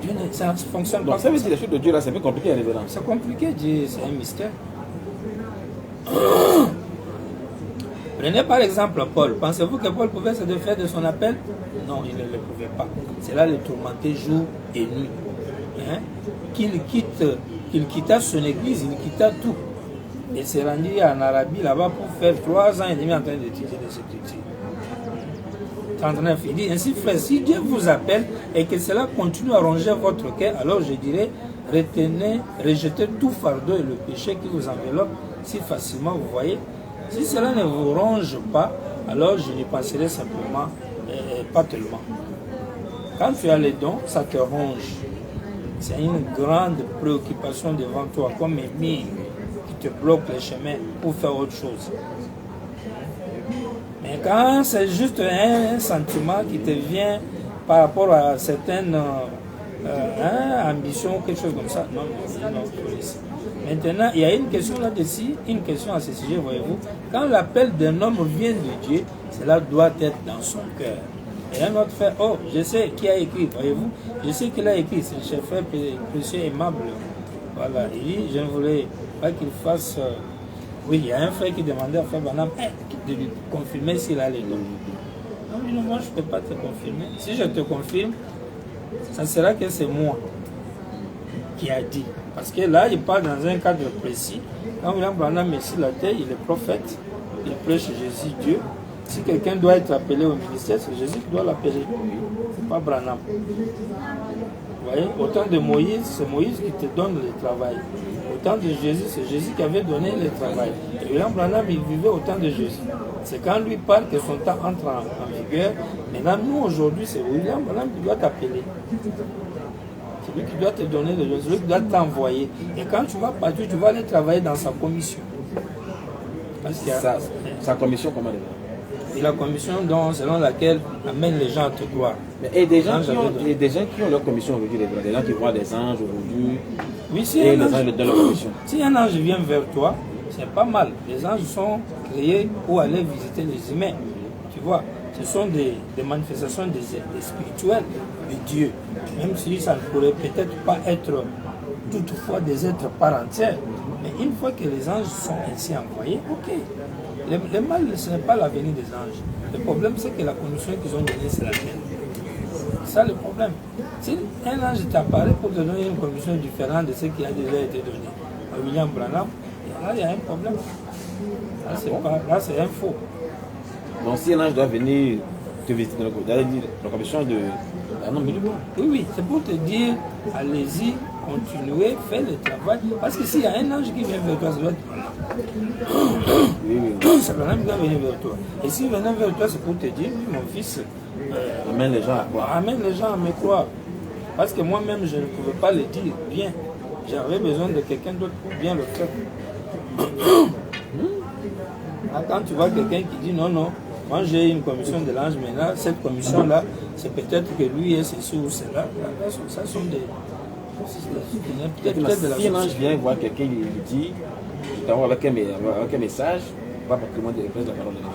Dieu, ça fonctionne pas. Donc ça veut dire que les choses de Dieu là, c'est un peu compliqué à révéler. C'est compliqué, Dieu, c'est un mystère. Prenez par exemple Paul. Pensez-vous que Paul pouvait se défaire de son appel? Non, il ne le pouvait pas. C'est là le tourmenté jour et nuit. Hein? Qu'il quitta son église, il quitta tout. Et s'est rendu en Arabie là-bas pour faire 3 ans et demi en train d'étudier les Écritures. 39, il dit ainsi, frère, si Dieu vous appelle et que cela continue à ronger votre cœur, alors je dirais, rejetez tout fardeau et le péché qui vous enveloppe si facilement, vous voyez. Si cela ne vous ronge pas, alors je n'y penserai simplement pas tellement. Quand tu as les dons, ça te ronge. C'est une grande préoccupation devant toi, comme un mur qui te bloque le chemin pour faire autre chose. Mais quand c'est juste un sentiment qui te vient par rapport à certaines ambitions, quelque chose comme ça, non. Maintenant, il y a une question là-dessus, une question à ce sujet, voyez-vous. Quand l'appel d'un homme vient de Dieu, cela doit être dans son cœur. Et un autre fait, oh, je sais qui a écrit, voyez-vous. Je sais qu'il a écrit, c'est le chef frère précieux aimable. Voilà, il dit, je ne voulais pas qu'il fasse... oui, il y a un frère qui demandait à Frère Branham de lui confirmer s'il a les dons. Non, moi je ne peux pas te confirmer. Si je te confirme, ça sera que c'est moi qui a dit. Parce que là, il parle dans un cadre précis. Quand William Branham est sur la terre, il est prophète, il prêche Jésus, Dieu. Si quelqu'un doit être appelé au ministère, c'est Jésus qui doit l'appeler. Ce n'est pas Branham. Vous voyez, au temps de Moïse, c'est Moïse qui te donne le travail. Au temps de Jésus, c'est Jésus qui avait donné le travail. Et William Branham, il vivait au temps de Jésus. C'est quand lui parle que son temps entre en vigueur. Maintenant, nous, aujourd'hui, c'est William Branham qui doit t'appeler. C'est lui qui doit te donner le don, c'est lui qui doit t'envoyer. Et quand tu vas partir, tu vas aller travailler dans sa commission. Parce qu'il y a sa commission, comment elle est? Et la commission selon laquelle amène les gens à te croire. Et des gens qui ont leur commission aujourd'hui, des gens qui voient des anges aujourd'hui, oui, si et les anges de leur commission. Si un ange vient vers toi, c'est pas mal. Les anges sont créés pour aller visiter les humains. Tu vois, ce sont des manifestations des spirituelles de Dieu. Même si ça ne pourrait peut-être pas être toutefois des êtres par entière. Mais une fois que les anges sont ainsi envoyés, ok. Le mal, ce n'est pas la venue des anges. Le problème, c'est que la commission qu'ils ont donnée, c'est la tienne. C'est ça le problème. Si un ange t'apparaît pour te donner une commission différente de ce qui a déjà été donné à William Branham, là, il y a un problème. Là, c'est un faux. Donc, si un ange doit venir te visiter dans la commission de... Ah non, mais oui, c'est pour te dire, allez-y, continuer, faire le travail. Parce que s'il y a un ange qui vient vers toi, ça doit être c'est Branham qui va venir vers toi. Et s'il vient vers toi, c'est pour te dire, mon fils, amène les gens à croire. Amène les gens à me croire. Parce que moi-même, je ne pouvais pas le dire bien. J'avais besoin de quelqu'un d'autre pour bien le faire. Quand tu vois quelqu'un qui dit non, non, moi j'ai une commission de l'ange, mais là, cette commission-là, c'est peut-être que lui est ceci ou cela. Ça sont des. Peut-être de la si un ange vient voir quelqu'un, il lui dit, je t'envoie avec un message, va pas que moi de la parole de Dieu.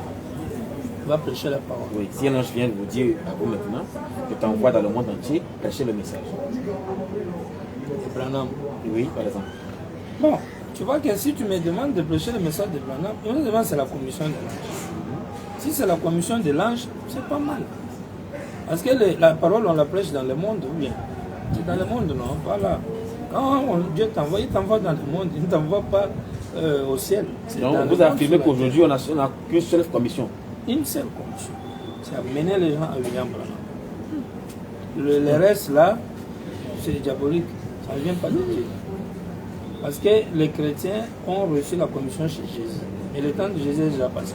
Va prêcher la parole. Oui, si un ange vient vous dire à vous maintenant, je t'envoie dans le monde entier, prêcher le message. Et Branham. Oui, par exemple. Bon, tu vois que si tu me demandes de prêcher le message de Branham, honnêtement, c'est la commission de l'ange. Si c'est la commission de l'ange, c'est pas mal. Parce que la parole, on la prêche dans le monde, ou bien c'est dans le monde, non? Voilà. Quand Dieu t'envoie, il t'envoie dans le monde, il ne t'envoie pas au ciel. Donc, vous affirmez qu'aujourd'hui, on n'a qu'une seule commission. Une seule commission. C'est amener les gens à William Branham. Le reste, là, c'est diabolique. Ça ne vient pas de Dieu. Parce que les chrétiens ont reçu la commission chez Jésus. Et le temps de Jésus est déjà passé.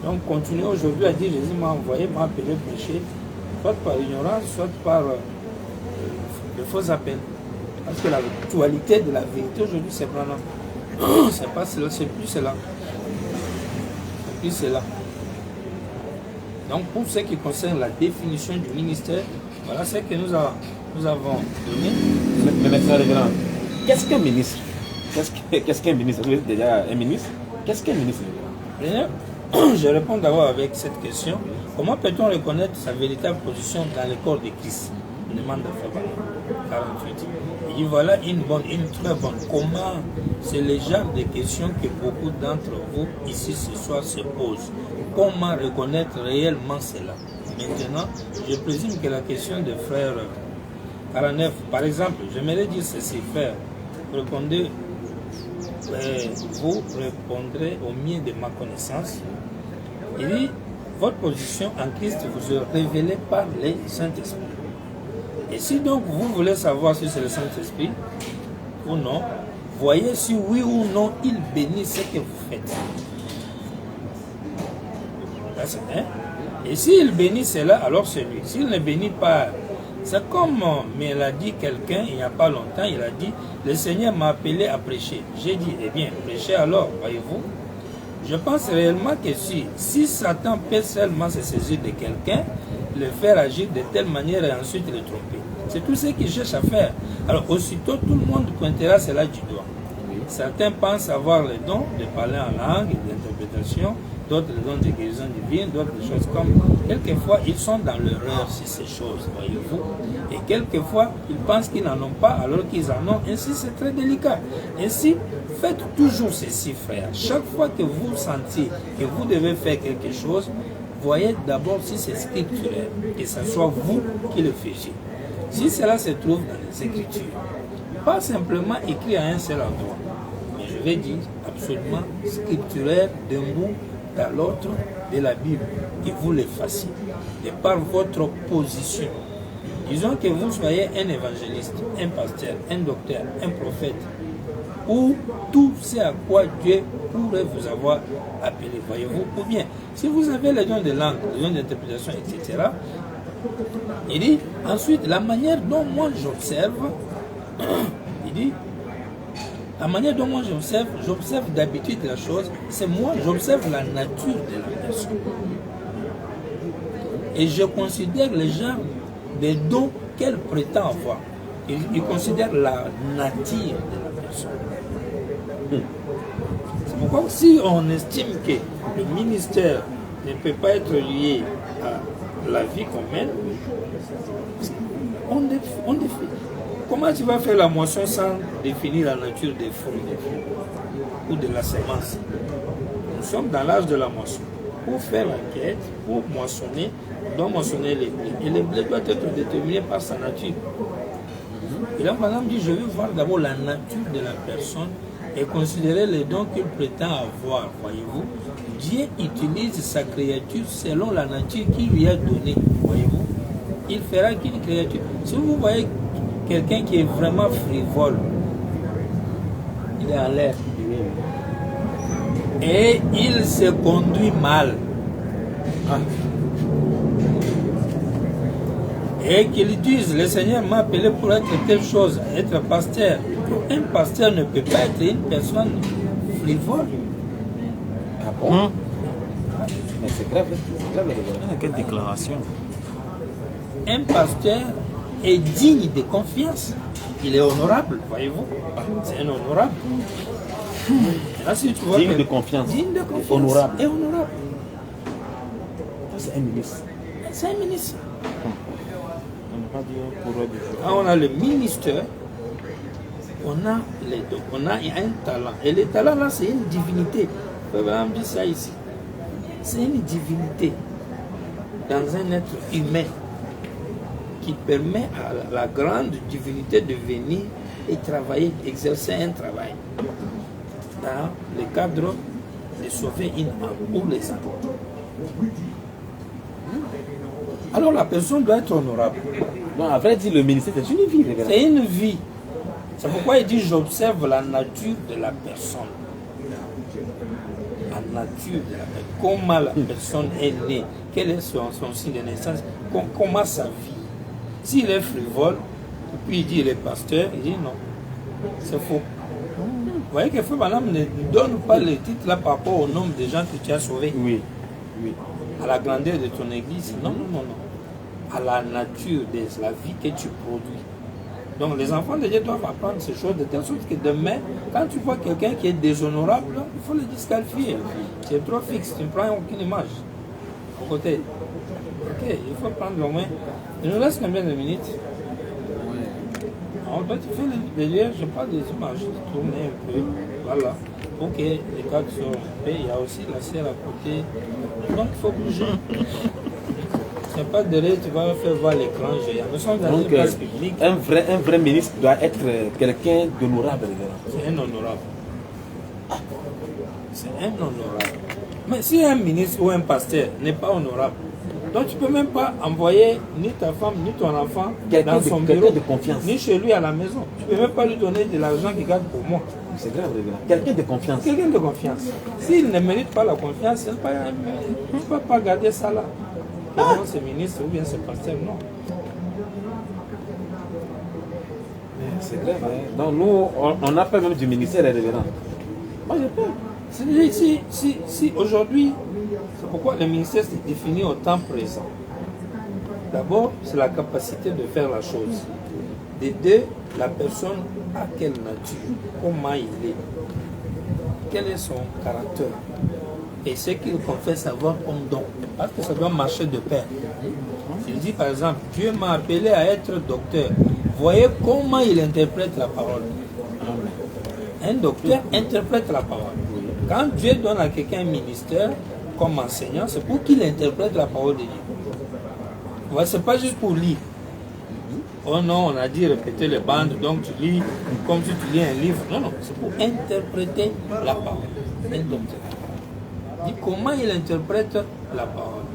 Donc, continuez aujourd'hui à dire Jésus m'a envoyé, m'a appelé prêcher, soit par ignorance, soit par de faux appels. Parce que la actualité de la vérité aujourd'hui, c'est Branham. C'est pas cela, c'est plus cela. C'est plus cela. Donc, pour ce qui concerne la définition du ministère, voilà ce que nous avons donné. Mais maintenant, révérend, qu'est-ce qu'un ministre? Qu'est-ce qu'un ministre? Vous êtes déjà un ministre? Qu'est-ce qu'un ministre? Je réponds d'abord avec cette question. Comment peut-on reconnaître sa véritable position dans le corps de Christ? Demande de Frère 48. Il dit voilà une très bonne. Comment? C'est le genre de questions que beaucoup d'entre vous ici ce soir se posent. Comment reconnaître réellement cela? Maintenant, je présume que la question de Frère 49, par exemple, j'aimerais dire ceci, frère, répondez. Vous répondrez au mieux de ma connaissance. Il dit, votre position en Christ vous est révélée par le Saint-Esprit. Et si donc vous voulez savoir si c'est le Saint-Esprit ou non, voyez si oui ou non il bénit ce que vous faites. Et s'il bénit cela, alors c'est lui. S'il ne bénit pas, c'est comme me l'a dit quelqu'un il n'y a pas longtemps, il a dit, le Seigneur m'a appelé à prêcher. J'ai dit, eh bien, prêchez alors, voyez-vous. Je pense réellement que si Satan peut seulement se saisir de quelqu'un, le faire agir de telle manière et ensuite le tromper. C'est tout ce qu'il cherche à faire. Alors aussitôt, tout le monde pointera cela du doigt. Certains pensent avoir le don de parler en langue et d'interprétation, d'autres le don de guérison divine, d'autres des choses comme... Quelquefois, ils sont dans l'erreur sur ces choses, voyez-vous. Et quelquefois, ils pensent qu'ils n'en ont pas alors qu'ils en ont. Ainsi, c'est très délicat. Ainsi, faites toujours ceci, frère. Chaque fois que vous sentiez que vous devez faire quelque chose, voyez d'abord si c'est scripturaire, que ce soit vous qui le faisiez. Si cela se trouve dans les Écritures, pas simplement écrit à un seul endroit, mais je vais dire absolument scripturaire d'un bout à l'autre de la Bible, que vous le fassiez, et par votre position. Disons que vous soyez un évangéliste, un pasteur, un docteur, un prophète, ou tout ce à quoi Dieu pourrait vous avoir appelé, voyez-vous, ou bien, si vous avez les dons de langue, les dons d'interprétation, etc., il dit, ensuite, la manière dont moi j'observe, il dit, la manière dont moi j'observe d'habitude la chose, c'est moi, j'observe la nature de la personne. Et je considère les gens des dons qu'elle prétend avoir. Il considère la nature de la personne. C'est pourquoi si on estime que le ministère ne peut pas être lié à la vie qu'on mène, on défie. Comment tu vas faire la moisson sans définir la nature des fruits ou de la semence? Nous sommes dans l'âge de la moisson. Pour faire l'enquête, pour moissonner, on doit moissonner les blés. Et les blés doivent être déterminés par sa nature. Et là, par exemple, dit, je veux voir d'abord la nature de la personne et considérer les dons qu'il prétend avoir, voyez-vous. Dieu utilise sa créature selon la nature qu'il lui a donnée, voyez-vous. Il fera qu'une créature. Si vous voyez quelqu'un qui est vraiment frivole, il est en l'air. Et il se conduit mal. Ah. Et qu'ils disent, le Seigneur m'a appelé pour être telle chose, être pasteur. Un pasteur ne peut pas être une personne frivole. Ah bon? Mais c'est grave, Quelle déclaration? Un pasteur est digne de confiance. Il est honorable, voyez-vous. C'est un honorable. Là, si tu vois digne que- de confiance. Digne de confiance. Honorable. Et honorable. C'est un ministre. C'est un ministre. On n'a pas dit un coureur de joie. Quand on a le ministère, on a les deux. On a un talent. Et le talent, là, c'est une divinité. On peut même dire ça ici. C'est une divinité dans un être humain qui permet à la grande divinité de venir et travailler, exercer un travail dans le cadre de sauver une âme ou les âmes. Alors la personne doit être honorable. Non, à vrai dire, le ministère, c'est une vie, révérend. C'est une vie. C'est pourquoi il dit j'observe la nature de la personne. La nature de la personne. Comment la personne est née. Quel est son signe de naissance. Comment sa vie. S'il est frivole, et puis il dit il est pasteur, il dit non. C'est faux. Vous voyez que Frère Branham ne donne pas le titre là par rapport au nombre de gens que tu as sauvés. Oui, oui. À la grandeur de ton église. Non, non, non, non. À la nature de la vie que tu produis. Donc les enfants de Dieu doivent apprendre ces choses de telle sorte que demain, quand tu vois quelqu'un qui est déshonorable, il faut le disqualifier. Tu es trop fixe, tu ne prends aucune image. À côté. Ok, il faut prendre le moins. Il nous reste combien de minutes? Alors, toi, tu fais le liens, je parle des images, tu tournes un peu. Voilà. Ok, les cadres sont faits. Il y a aussi la serre à côté. Donc il faut bouger. C'est pas derrière, tu vas faire voir l'écran géant. Nous sommes dans une Donc, place publique. un vrai ministre doit être quelqu'un d'honorable, révérend. C'est un honorable. C'est un honorable. Mais si un ministre ou un pasteur n'est pas honorable, donc tu ne peux même pas envoyer ni ta femme ni ton enfant Quelqu'un dans de- son quelqu'un bureau, de confiance. ni chez lui à la maison. Tu ne peux même pas lui donner de l'argent qu'il garde pour moi. C'est grave, révérend. Quelqu'un de confiance. Quelqu'un de confiance. S'il ne mérite pas la confiance, il ne peut pas garder ça là. Non, c'est ministre ou bien c'est pasteur, non. C'est grave. Hein? Donc nous, on a peur même du ministère, révérend. Moi, j'ai peur. Si aujourd'hui, c'est pourquoi le ministère s'est défini au temps présent. D'abord, c'est la capacité de faire la chose. De deux, la personne à quelle nature, comment il est, quel est son caractère et ce qu'il confesse avoir comme don. Parce que ça doit marcher de pair. Il dit par exemple, Dieu m'a appelé à être docteur. Voyez comment il interprète la parole. Un docteur interprète la parole. Quand Dieu donne à quelqu'un un ministère comme enseignant, c'est pour qu'il interprète la parole de Dieu. Ce n'est pas juste pour lire. Oh non, on a dit répéter les bandes, donc tu lis comme si tu lis un livre. Non, non, c'est pour interpréter la parole. Un docteur. Il dit comment il interprète la parole.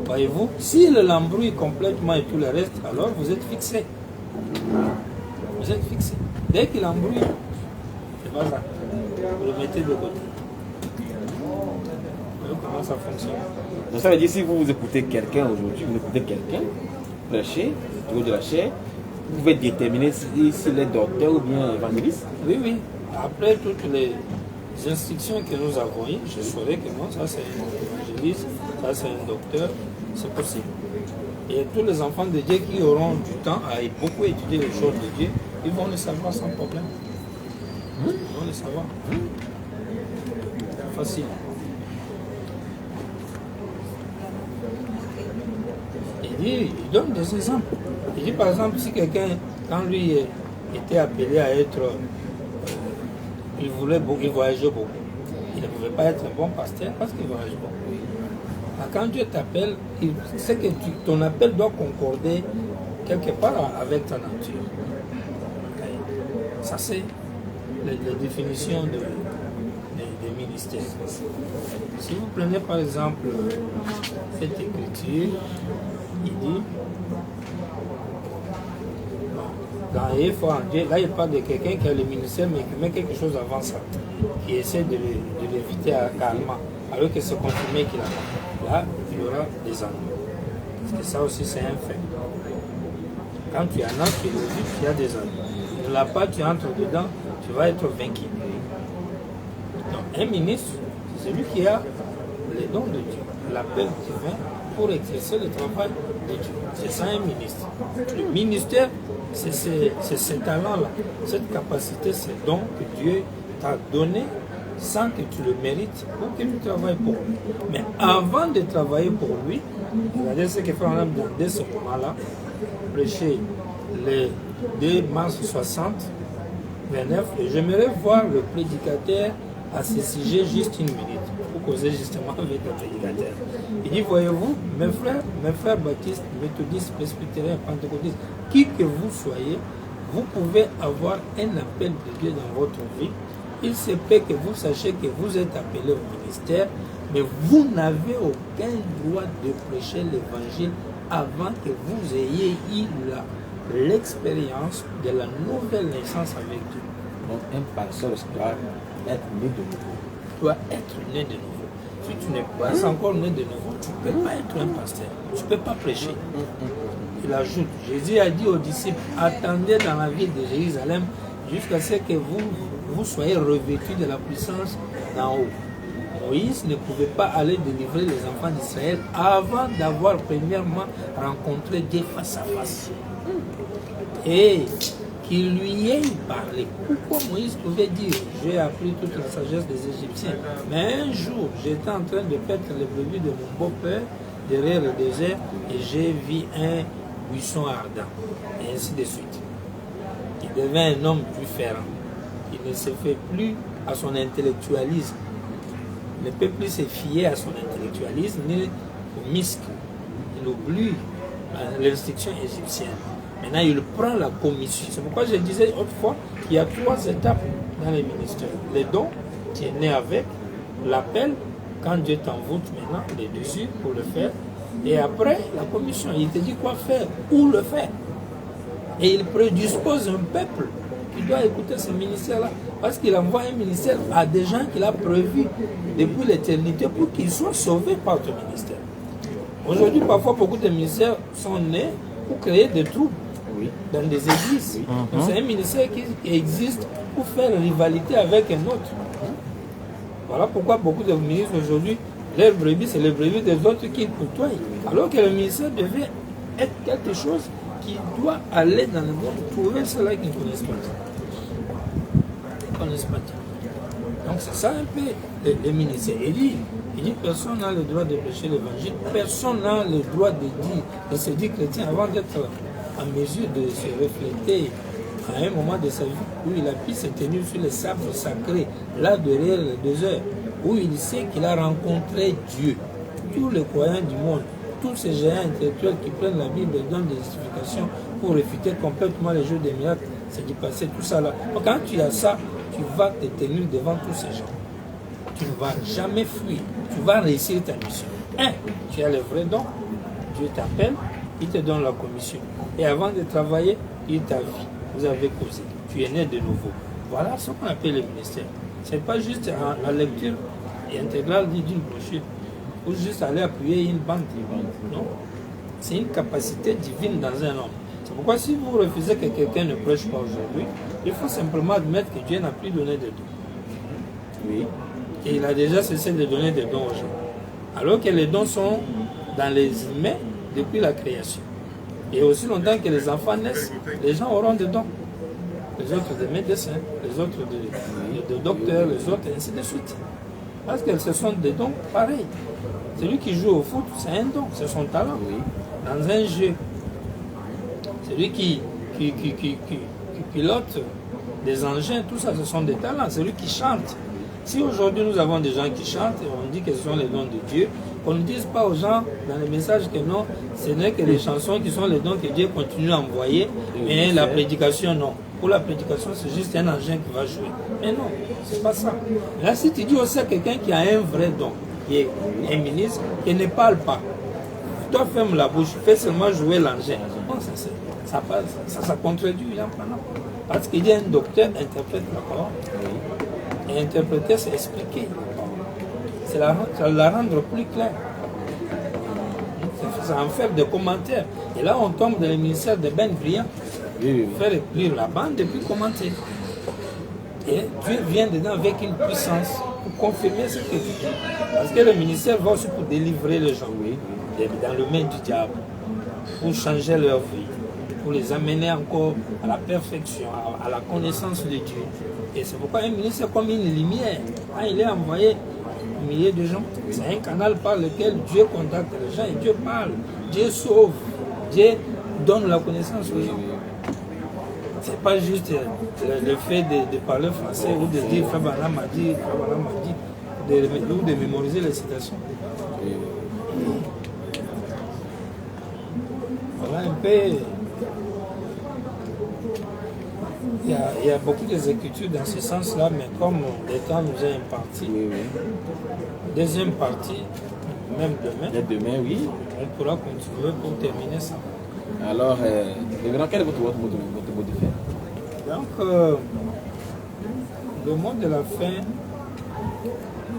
Voyez-vous, s'il l'embrouille complètement et tout le reste, alors vous êtes fixé. Vous êtes fixé. Dès qu'il embrouille, c'est pas ça. Vous le mettez de côté. Vous voyez comment ça fonctionne. Donc ça veut dire si vous écoutez quelqu'un aujourd'hui, vous écoutez quelqu'un, prêcher, autour de la chair, vous pouvez déterminer s'il est docteur ou bien évangéliste. Oui, oui. Après toutes les instructions que nous avons eues, je saurais que non, ça c'est un évangéliste, ça c'est un docteur, c'est possible. Et tous les enfants de Dieu qui auront du temps à beaucoup étudier les choses de Dieu, ils vont le savoir sans problème. Ils vont le savoir. Facile. Il donne des exemples. Il dit par exemple, si quelqu'un, quand lui était appelé à être, il voyageait beaucoup. Il ne pouvait pas être un bon pasteur parce qu'il voyage beaucoup. Quand Dieu t'appelle, c'est que ton appel doit concorder quelque part avec ta nature. Ça, c'est la définition des ministères. Si vous prenez par exemple cette écriture, il dit, Dans foi en Dieu, là, il parle de quelqu'un qui a le ministère, mais qui met quelque chose avant ça, qui essaie de l'éviter carrément, alors que c'est confirmé qu'il a. Là, il y aura des ennuis. Parce que ça aussi, c'est un fait. Quand tu en as, tu l'évites, il y a des ennuis. Tu ne l'as pas, tu entres dedans, tu vas être vaincu. Donc, un ministre, c'est celui qui a les dons de Dieu, l'appel divin pour exercer le travail de Dieu. C'est ça un ministre. Le ministère, c'est ce talent-là, cette capacité, ces dons que Dieu t'a donné sans que tu le mérites pour que tu travailles pour lui. Mais avant de travailler pour lui, regardez ce que fait Mme dès ce moment-là, prêcher le 2 mars 60, 29, et j'aimerais voir le prédicateur à ce sujet juste une minute pour causer justement avec le prédicateur. Il dit, voyez-vous, mes frères baptistes, méthodistes, presbytériens, pentecôtistes, qui que vous soyez, vous pouvez avoir un appel de Dieu dans votre vie. Il se peut que vous sachiez que vous êtes appelé au ministère, mais vous n'avez aucun droit de prêcher l'évangile avant que vous ayez eu l'expérience de la nouvelle naissance avec Dieu. Donc un pasteur doit être né de nouveau. Doit être né de nouveau. Si tu n'es pas encore né de nouveau, tu ne peux pas être un pasteur. Tu ne peux pas prêcher. Il ajoute, Jésus a dit aux disciples, attendez dans la ville de Jérusalem jusqu'à ce que vous soyez revêtus de la puissance d'en haut. Moïse ne pouvait pas aller délivrer les enfants d'Israël avant d'avoir premièrement rencontré Dieu face à face. Et qu'il lui ait parlé. Pourquoi Moïse pouvait dire, j'ai appris toute la sagesse des Égyptiens, mais un jour, j'étais en train de paître les brebis de mon beau-père derrière le désert et j'ai vu un buisson ardent, et ainsi de suite. Il devint un homme plus ferme. Il ne se fait plus à son intellectualisme. Il ne peut plus se fier à son intellectualisme ni au muscle. Il oublie l'instruction égyptienne. Maintenant, il prend la commission. C'est pourquoi je disais autrefois qu'il y a 3 étapes dans les ministères. Les dons, qui est né avec, l'appel, quand Dieu t'envoûte maintenant, les désirs pour le faire, et après, la commission. Il te dit quoi faire, où le faire. Et il prédispose un peuple qui doit écouter ce ministère-là. Parce qu'il envoie un ministère à des gens qu'il a prévus depuis l'éternité pour qu'ils soient sauvés par ton ministère. Aujourd'hui, parfois, beaucoup de ministères sont nés pour créer des troubles dans des églises. Donc, c'est un ministère qui existe pour faire rivalité avec un autre. Voilà pourquoi beaucoup de ministres aujourd'hui, leurs brebis, c'est les brebis des autres qu'ils côtoient. Alors que le ministère devait être quelque chose qui doit aller dans le monde, trouver ceux-là qui ne connaissent pas Dieu. Donc c'est ça un peu le ministère. Il dit personne n'a le droit de prêcher l'évangile, personne n'a le droit de se dire chrétien avant d'être en mesure de se refléter à un moment de sa vie où il a pu se tenir sur les sables sacrés, là derrière les 2 heures, où il sait qu'il a rencontré Dieu. Tous les croyants du monde, tous ces géants intellectuels qui prennent la Bible et donnent des justifications pour réfuter complètement les jeux des miracles, c'est du passé, tout ça là. Donc, quand tu as ça, tu vas te tenir devant tous ces gens. Tu ne vas jamais fuir. Tu vas réussir ta mission. Tu as le vrai don. Dieu t'appelle, il te donne la commission. Et avant de travailler, il t'a vu. Vous avez causé. Tu es né de nouveau. Voilà ce qu'on appelle le ministère. Ce n'est pas juste la lecture intégrale d'une brochure ou juste aller appuyer une bande. Non. C'est une capacité divine dans un homme. C'est pourquoi si vous refusez que quelqu'un ne prêche pas aujourd'hui, il faut simplement admettre que Dieu n'a plus donné de dons. Oui. Et il a déjà cessé de donner des dons aux gens. Alors que les dons sont dans les humains depuis la création. Et aussi longtemps que les enfants naissent, les gens auront des dons. Les autres des médecins, les autres des docteurs, les autres, et ainsi de suite. Parce que ce sont des dons pareils. Celui qui joue au foot, c'est un don, c'est son talent. Oui. Dans un jeu, celui qui pilote des engins, tout ça, ce sont des talents. Celui qui chante. Si aujourd'hui nous avons des gens qui chantent et on dit que ce sont les dons de Dieu, qu'on ne dise pas aux gens dans les messages que non, ce n'est que les chansons qui sont les dons que Dieu continue à envoyer, mais la prédication, non. Pour la prédication, c'est juste un engin qui va jouer. Mais non, c'est pas ça. Là, si tu dis aussi à quelqu'un qui a un vrai don, qui est un ministre, qui ne parle pas, toi ferme la bouche, fais seulement jouer l'engin. Bon, ça ça contredit William Branham. Parce qu'il dit un docteur interprète la parole. Et interpréter, c'est expliquer. C'est la rendre plus claire. C'est en faire des commentaires. Et là, on tombe dans le ministère de Ben Brillant. Faire lire la bande et puis commenter. Et Dieu vient dedans avec une puissance pour confirmer ce que tu dis. Parce que le ministère va aussi pour délivrer les gens dans le main du diable, pour changer leur vie, pour les amener encore à la perfection, à la connaissance de Dieu. Et c'est pourquoi un ministère comme une lumière, quand il est envoyé au milieu de gens, c'est un canal par lequel Dieu contacte les gens et Dieu parle, Dieu sauve, Dieu donne la connaissance aux gens. C'est pas juste le fait de parler français ou de dire Frère Branham m'a dit, ou de mémoriser les citations. Voilà un peu. Il y a beaucoup d'exécutures dans ce sens-là, mais comme le temps nous est imparti, deuxième partie, même demain, oui, on pourra continuer pour terminer ça. Alors, quel est votre mot de fin? Donc, le mot de la fin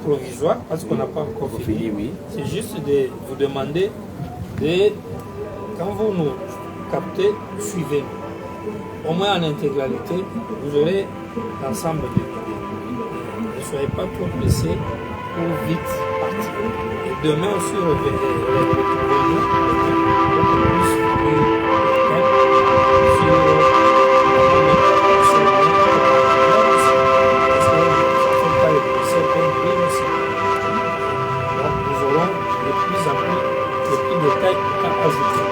provisoire, parce qu'on n'a pas encore fini, c'est juste de vous demander quand vous nous captez, suivez-nous. Au moins en intégralité, vous aurez l'ensemble de l'idée. Ne soyez pas trop pressés pour vite partir. Et demain aussi, revenez-nous.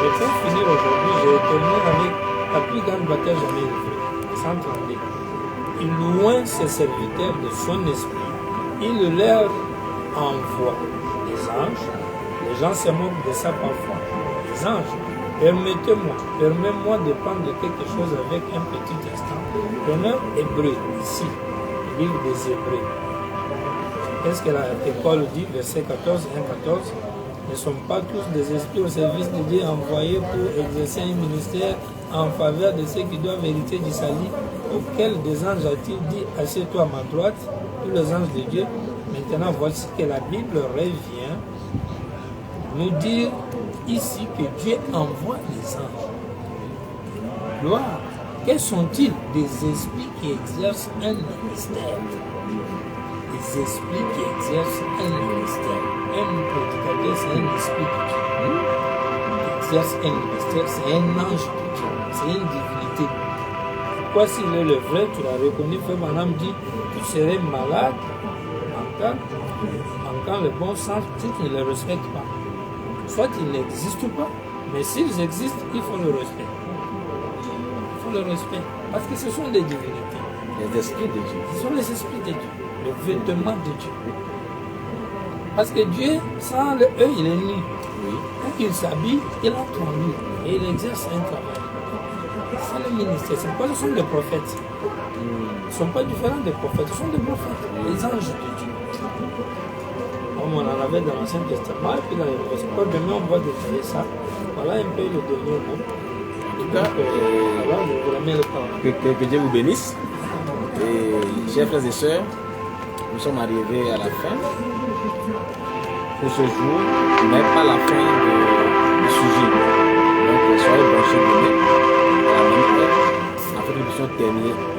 Et pour finir aujourd'hui, j'ai terminé avec la plus grande bataille jamais livrée, sans trembler. Il loin ses serviteurs de son esprit, il leur envoie des anges. Les gens se moquent de ça parfois. Les anges, permets-moi de prendre quelque chose avec un petit instant. Prenons Hébreu, ici, le livre des Hébreux. Qu'est-ce que l'école dit, verset 14, 1-14? Ne sont pas tous des esprits au service de Dieu envoyés pour exercer un ministère en faveur de ceux qui doivent hériter du salut, auquel des anges a-t-il dit, assieds-toi à ma droite, tous les anges de Dieu. Maintenant, voici que la Bible revient nous dire ici que Dieu envoie les anges. Gloire. Quels sont-ils? Des esprits qui exercent un ministère. Des esprits qui exercent un ministère. Un prédicateur, c'est un esprit de Dieu. Qui exerce un ministère, c'est un ange de Dieu. C'est une divinité. Pourquoi s'il est le vrai, tu l'as reconnu, Frère Branham dit, tu serais malade, manquant le bon sens, si tu ne le respectes pas. Soit ils n'existent pas, mais s'ils existent, il faut le respect. Il faut le respect. Parce que ce sont des divinités. Les esprits de Dieu. Ce sont les esprits de Dieu. Le vêtement de Dieu. Parce que Dieu, sans le œil, il est nu. Quand il s'habille, il entre en lui. Et il exerce un travail. C'est le ministère. C'est pourquoi ce sont des prophètes. Ils ne sont pas différents des prophètes. Ce sont des prophètes. Les anges de Dieu. Comme on en avait dans l'Ancien Testament, et puis dans les Prophètes. Demain, on va détailler ça. Voilà un peu le dernier mot. En tout cas, alors, je vous remets le temps. que Dieu vous bénisse. Et chers frères et sœurs, nous sommes arrivés à la fin pour ce jour, mais pas la fin du sujet. Donc, soyez branchés demain à la même heure, afin que nous puissions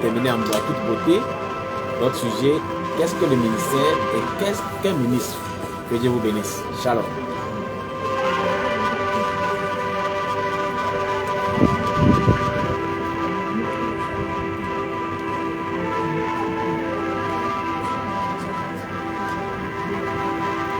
terminer en toute beauté notre sujet. Qu'est-ce que le ministère et qu'est-ce qu'un ministre? Que Dieu vous bénisse. Shalom.